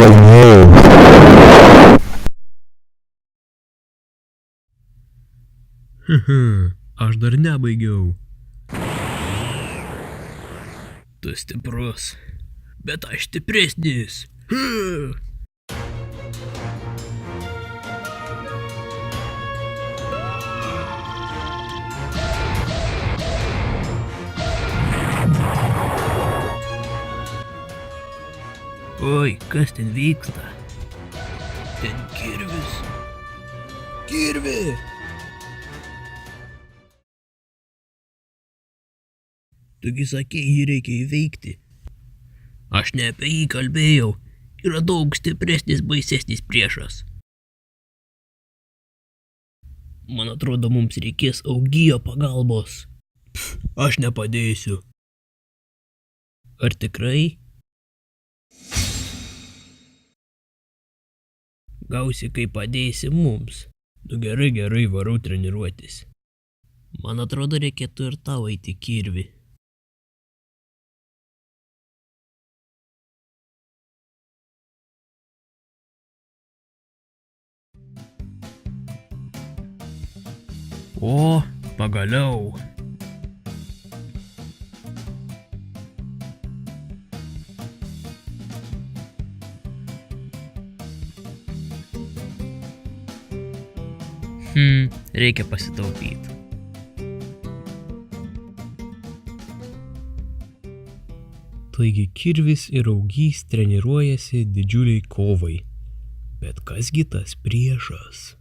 laimėjau. Aš dar nebaigiau. Tu stiprus, bet aš stipresnis. Oi, kas ten vyksta? Ten kirvis. Kirvi! Tugi sakei, jį reikia įveikti. Aš ne apie jį kalbėjau. Yra daug stipresnis, baisesnis priešas. Man atrodo, mums reikės Augijo pagalbos. Aš nepadėsiu. Ar tikrai? Gausi, kai padėsi mums. Nu gerai, varau treniruotis. Man atrodo, reikėtų ir tau eiti, kirvi. O, pagaliau. Reikia pasitaupyti. Taigi kirvis ir Augys treniruojasi didžiuliai kovai. Bet kasgi tas priešas?